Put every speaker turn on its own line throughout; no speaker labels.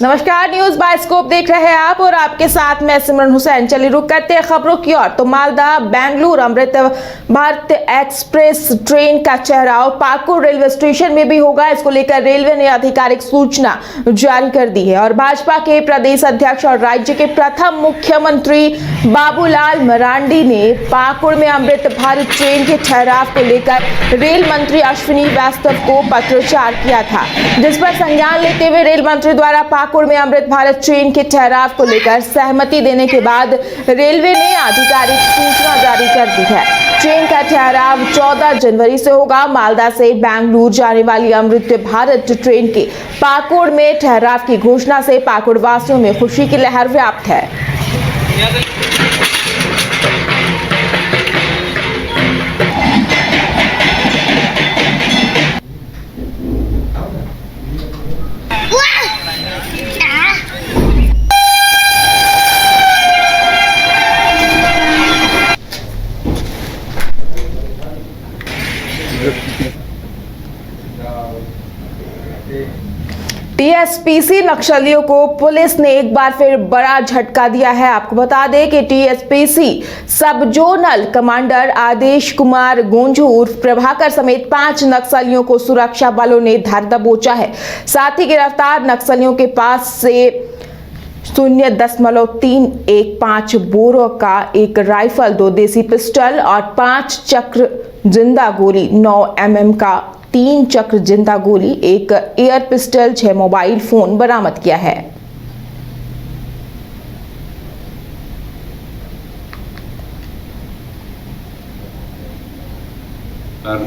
नमस्कार, news bioscope देख रहे हैं आप और आपके साथ मैं सिमरन हुसैन। चलिए रुक करते हैं खबरों की ओर। तो मालदा बेंगलुरु अमृत भारत एक्सप्रेस ट्रेन का ठहराव पाकुड़ रेलवे स्टेशन में भी होगा। इसको लेकर रेलवे ने आधिकारिक सूचना जारी कर दी है और भाजपा के प्रदेश अध्यक्ष और राज्य के प्रथम मुख्यमंत्री बाबूलाल मरांडी ने पाकुड़ में अमृत भारत ट्रेन के ठहराव को लेकर रेल मंत्री अश्विनी वैष्णव को पत्राचार किया था, जिस पर संज्ञान लेते हुए रेल मंत्री द्वारा पाकुड़ में अमृत भारत ट्रेन के ठहराव को लेकर सहमति देने के बाद रेलवे ने आधिकारिक सूचना जारी कर दी है। ट्रेन का ठहराव 14 जनवरी से होगा। मालदा से बेंगलुरु जाने वाली अमृत भारत ट्रेन के पाकुड़ में ठहराव की घोषणा से पाकुड़ वासियों में खुशी की लहर व्याप्त है। टीएसपीसी नक्सलियों को पुलिस ने एक बार फिर बड़ा झटका दिया है। आपको बता दें कि टीएसपीसी सब जोनल कमांडर आदेश कुमार गोंझू उर्फ प्रभाकर समेत 5 नक्सलियों को सुरक्षा बलों ने धर दबोचा है। साथ ही गिरफ्तार नक्सलियों के पास से 0.315 बोरों का एक राइफल, 2 देसी पिस्टल और 5 चक्र जिंदा गोली, 9 mm का 3 चक्र जिंदा गोली, एक एयर पिस्टल, 6 मोबाइल फोन बरामद किया है।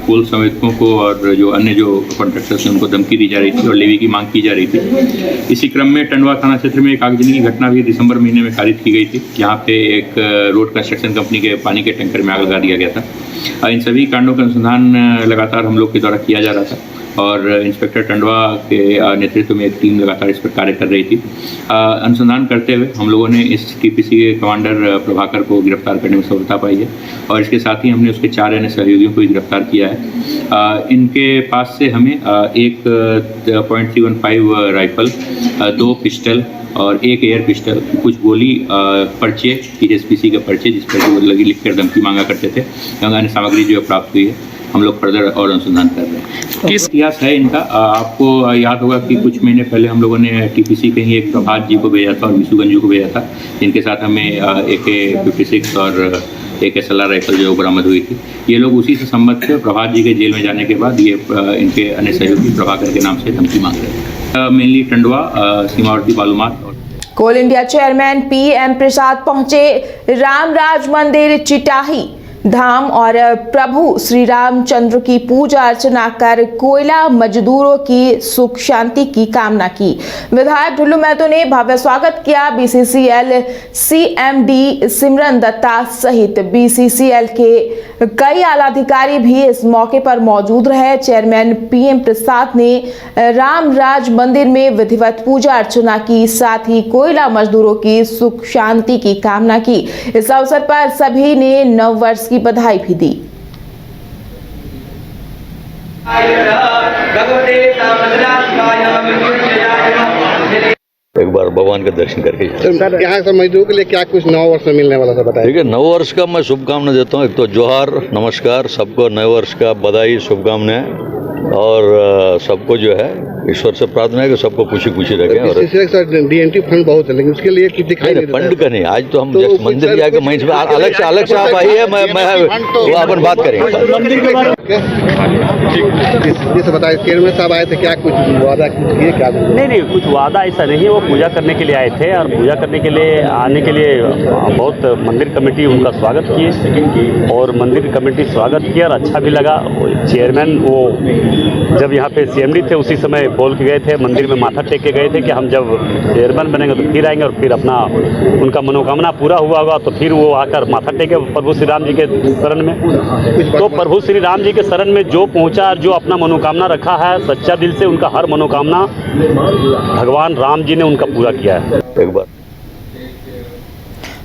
पुल संवेदकों को और जो अन्य जो कॉन्ट्रैक्टर्स हैं उनको धमकी दी जा रही थी और लेवी की मांग की जा रही थी। इसी क्रम में टंडवा थाना क्षेत्र में एक आगजनी की घटना भी दिसंबर महीने में खारिज की गई थी, जहां पे एक रोड कंस्ट्रक्शन कंपनी के पानी के टैंकर में आग लगा दिया गया था। इन सभी कांडों का अनुसंधान लगातार हम लोग के द्वारा किया जा रहा था और इंस्पेक्टर टंडवा के नेतृत्व में एक टीम लगातार इस पर कार्य कर रही थी। अनुसंधान करते हुए हम लोगों ने इस टीपीसी के कमांडर प्रभाकर को गिरफ्तार करने में सफलता पाई है और इसके साथ ही हमने उसके 4 अन्य सहयोगियों को भी गिरफ्तार किया है। इनके पास से हमें एक .315 राइफल, 2 पिस्टल और एक एयर पिस्टल, कुछ गोली, पर्चे, टीएसपीसी के पर्चे जिस पर वो लिख कर धमकी मांगा करते थे, अन्य सामग्री जो प्राप्त हुई है। हम लोग फर्दर और अनुसंधान कर रहे हैं। किस इतिहास है इनका, आपको याद होगा कि कुछ महीने पहले हम लोगों ने टीपीसी के ही एक प्रभात जी को भेजा था और विशु गंजू को भेजा था, जिनके साथ हमें AK-56 और एक SLR राइफल जो बरामद हुई थी। ये लोग उसी से संबद्ध थे। प्रभात जी के जेल में जाने के बाद ये इनके अन्य सहयोगी प्रभाकर के नाम से धमकी मांग रहे थे। मेनली टंडवा, सीमावर्ती मालूमात।
कोल इंडिया चेयरमैन PM प्रसाद पहुंचे रामराज मंदिर चिटाही धाम और प्रभु श्री रामचंद्र की पूजा अर्चना कर कोयला मजदूरों की सुख शांति की कामना की। विधायक ढुल्लू महतो ने भव्य स्वागत किया। BCCL CMD सिमरन दत्ता सहित BCCL के कई आला अधिकारी भी इस मौके पर मौजूद रहे। चेयरमैन PM प्रसाद ने रामराज मंदिर में विधिवत पूजा अर्चना की, साथ ही कोयला मजदूरों की सुख शांति की कामना की। इस अवसर पर सभी ने नव वर्ष की बधाई भी दी।
एक बार भगवान के दर्शन करके
सर, यहाँ से मजदूर के लिए क्या कुछ नव वर्ष में मिलने वाला था बताइए।
ठीक है, नव वर्ष का मैं शुभकामना देता हूँ। एक तो जोहार, नमस्कार, सबको नए वर्ष का बधाई, शुभकामनाएं और सबको जो है ईश्वर से प्रार्थना है कि सबको खुशी खुशी रखें। और
DNT फंड बहुत है, लेकिन उसके लिए कुछ दिखाई नहीं
फंड का नहीं, आज तो हम जस्ट मंदिर जाके मंच में अलग से आप आइए, मैं वो अपन बात करेंगे।
जैसे बताइए, चेयरमैन साहब आए थे, क्या कुछ वादा किए? क्या
नहीं, कुछ वादा ऐसा नहीं है। वो पूजा करने के लिए आए थे और पूजा करने के लिए आने के लिए बहुत मंदिर कमेटी उनका स्वागत किए और मंदिर कमेटी स्वागत किया और अच्छा भी लगा। चेयरमैन वो जब यहाँ पे CMD थे उसी समय बोल के गए थे, मंदिर में माथा टेक के गए थे कि हम जब चेयरमैन बनेंगे तो फिर आएंगे और फिर अपना उनका मनोकामना पूरा हुआ होगा तो फिर वो आकर माथा टेके प्रभु श्री राम जी के शरण में। तो प्रभु श्री राम जी के शरण में जो पहुंचा, जो अपना मनोकामना रखा है सच्चा दिल से, उनका हर मनोकामना भगवान राम जी ने उनका पूरा किया है।
एक बार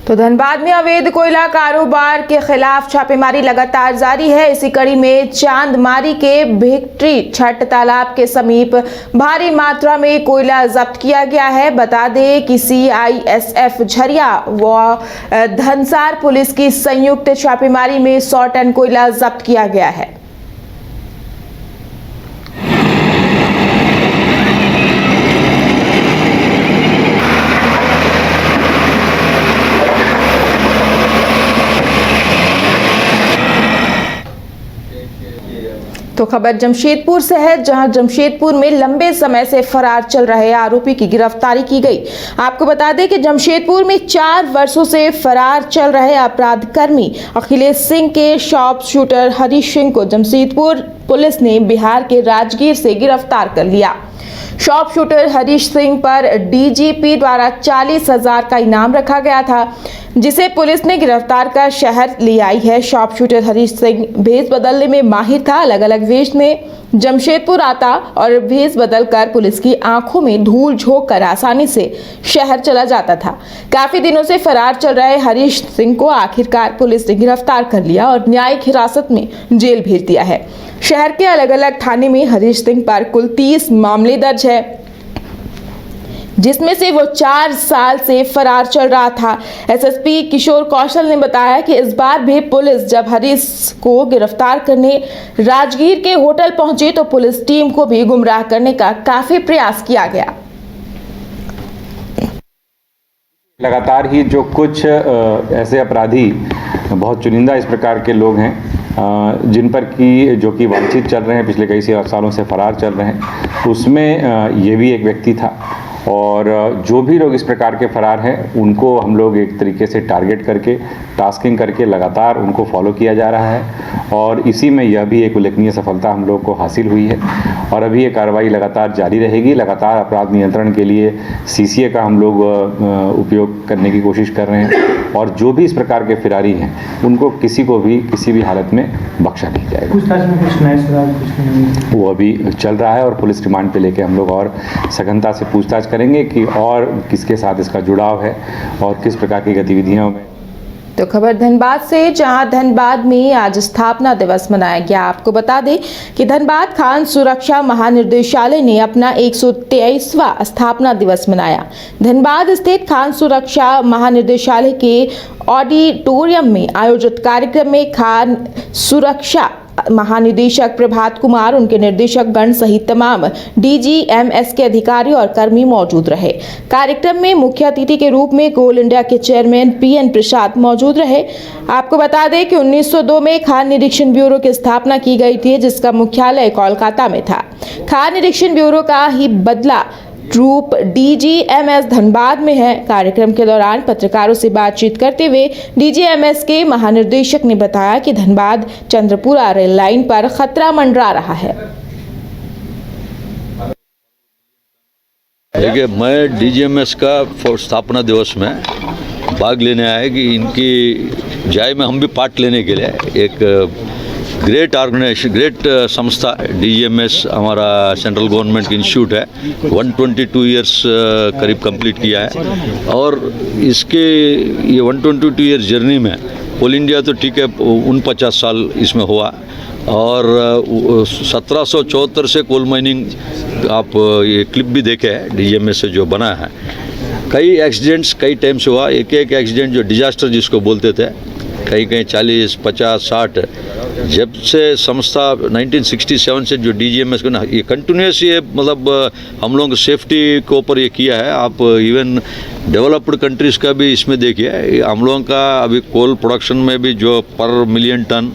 तो धनबाद में अवैध कोयला कारोबार के खिलाफ छापेमारी लगातार जारी है। इसी कड़ी में चांदमारी के भिक्ट्री छठ तालाब के समीप भारी मात्रा में कोयला जब्त किया गया है। बता दें कि CISF झरिया व धनसार पुलिस की संयुक्त छापेमारी में 100 टन कोयला जब्त किया गया है। तो खबर जमशेदपुर से है, जहां जमशेदपुर में लंबे समय से फरार चल रहे आरोपी की गिरफ्तारी की गई। आपको बता दें कि जमशेदपुर में 4 वर्षों से फरार चल रहे अपराध कर्मी अखिलेश सिंह के शॉप शूटर हरीश सिंह को जमशेदपुर पुलिस ने बिहार के राजगीर से गिरफ्तार कर लिया। शॉप शूटर हरीश सिंह पर DGP द्वारा 40,000 का इनाम रखा गया था, जिसे पुलिस ने गिरफ्तार कर शहर ले आई है। शॉप शूटर हरीश सिंह भेष बदलने में माहिर था। अलग अलग वेश में जमशेदपुर आता और भेष बदल कर पुलिस की आंखों में धूल झोंक कर आसानी से शहर चला जाता था। काफी दिनों से फरार चल रहे हरीश सिंह को आखिरकार पुलिस ने गिरफ्तार कर लिया और न्यायिक हिरासत में जेल भेज दिया है। शहर के अलग अलग थाने में हरीश सिंह पर कुल 30 मामले दर्ज है, जिसमें से वो 4 साल से फरार चल रहा था। SSP किशोर कौशल ने बताया कि इस बार भी पुलिस जब हरीश को गिरफ्तार करने राजगीर के होटल पहुंची तो पुलिस टीम को भी गुमराह करने का काफी प्रयास किया गया।
लगातार ही जो कुछ ऐसे अपराधी बहुत चुनिंदा इस प्रकार के लोग हैं जिन पर कि जो कि वांछित चल रहे हैं, पिछले कई सालों से फरार चल रहे हैं, उसमें ये भी एक व्यक्ति था। और जो भी लोग इस प्रकार के फरार हैं उनको हम लोग एक तरीके से टारगेट करके टास्किंग करके लगातार उनको फॉलो किया जा रहा है और इसी में यह भी एक उल्लेखनीय सफलता हम लोग को हासिल हुई है और अभी ये कार्रवाई लगातार जारी रहेगी। लगातार अपराध नियंत्रण के लिए CCA का हम लोग उपयोग करने की कोशिश कर रहे हैं और जो भी इस प्रकार के फिरारी हैं उनको किसी को भी किसी भी हालत में बख्शा नहीं जाएगा।
पूछताछ में कुछ नए सुराग
वो अभी चल रहा है और पुलिस रिमांड पे लेके हम लोग और सघनता से पूछताछ करेंगे कि और किसके साथ इसका जुड़ाव है और किस प्रकार की गतिविधियों में।
तो खबर धनबाद से, जहां धनबाद में आज स्थापना दिवस मनाया गया। आपको बता दें कि धनबाद खान सुरक्षा महानिदेशालय ने अपना 123वां स्थापना दिवस मनाया। धनबाद स्थित खान सुरक्षा महानिदेशालय के ऑडिटोरियम में आयोजित कार्यक्रम में खान सुरक्षा महानिदेशक प्रभात कुमार, उनके निर्देशक गण सहित तमाम DGMS के अधिकारी और कर्मी मौजूद रहे। कार्यक्रम में मुख्य अतिथि के रूप में कोल इंडिया के चेयरमैन PN प्रसाद मौजूद रहे। आपको बता दें कि 1902 में खान निरीक्षण ब्यूरो की स्थापना की गई थी, जिसका मुख्यालय कोलकाता में था। खान निरीक्षण ब्यूरो का ही बदला रूप DGMS धनबाद में है। कार्यक्रम के दौरान पत्रकारों से बातचीत करते हुए DGMS के महानिदेशक ने बताया कि धनबाद चंद्रपुरा रेल लाइन पर खतरा मंडरा रहा है।
देखिए, मैं DGMS का स्थापना दिवस में भाग लेने आया कि इनकी जाय में हम भी पार्ट लेने के लिए एक ग्रेट ऑर्गेनाइजेशन, ग्रेट संस्था DGMS हमारा सेंट्रल गवर्नमेंट इंस्टीट्यूट है। 122 ईयर्स करीब कंप्लीट किया है और इसके ये 122 ईयर्स जर्नी में ऑल इंडिया तो ठीक है 49 साल इसमें हुआ और 1774 से कोल माइनिंग आप ये क्लिप भी देखे हैं DGMS से जो बना है। कई एक्सीडेंट्स कई टाइम से हुआ, एक एक्सीडेंट जो डिजास्टर जिसको बोलते थे, कहीं 40, 50, 60। जब से संस्था 1967 से जो DGMS को ना ये कंटिन्यूस ये मतलब हम लोग सेफ्टी के ऊपर ये किया है। आप इवन डेवलप्ड कंट्रीज़ का भी इसमें देखिए, हम लोगों का अभी कोल प्रोडक्शन में भी जो पर मिलियन टन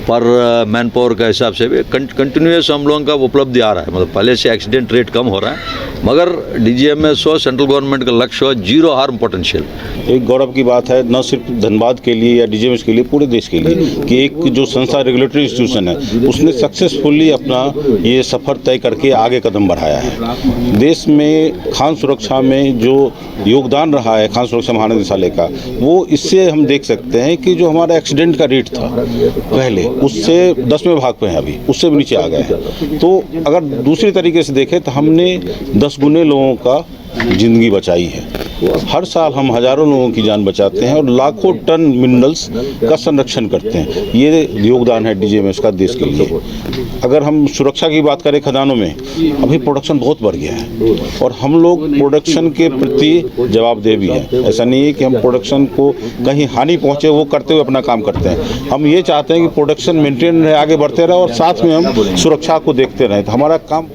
पर मैन पावर का हिसाब से भी कंटिन्यूस हम लोगों का उपलब्धि आ रहा है। मतलब पहले से एक्सीडेंट रेट कम हो रहा है, मगर DGMS हो, सेंट्रल गवर्नमेंट का लक्ष्य हो, 0 हार्म पोटेंशियल।
एक गौरव की बात है न सिर्फ धनबाद के लिए या DGMS के लिए, पूरे देश के लिए कि एक जो संस्था रेगुलेटरी इंस्टीट्यूशन है उसने सक्सेसफुली अपना ये सफ़र तय करके आगे कदम बढ़ाया है। देश में खान सुरक्षा में जो योगदान रहा है खान सुरक्षा महानिदेशालय का, वो इससे हम देख सकते हैं कि जो हमारा एक्सीडेंट का रेट था पहले उससे 10वें भाग पे है, अभी उससे भी नीचे आ गए हैं। तो अगर दूसरी तरीके से देखें तो हमने 10 गुने लोगों का ज़िंदगी बचाई है। हर साल हम हजारों लोगों की जान बचाते हैं और लाखों टन मिनरल्स का संरक्षण करते हैं। ये योगदान है डीजीएमएस का देश के लिए। अगर हम सुरक्षा की बात करें खदानों में, अभी प्रोडक्शन बहुत बढ़ गया है और हम लोग प्रोडक्शन के प्रति जवाबदेह भी हैं। ऐसा नहीं है कि हम प्रोडक्शन को कहीं हानि पहुंचे वो करते हुए अपना काम करते हैं। हम ये चाहते हैं कि प्रोडक्शन मेंटेन रहे, आगे बढ़ते रहे और साथ में हम सुरक्षा को देखते रहें। तो हमारा काम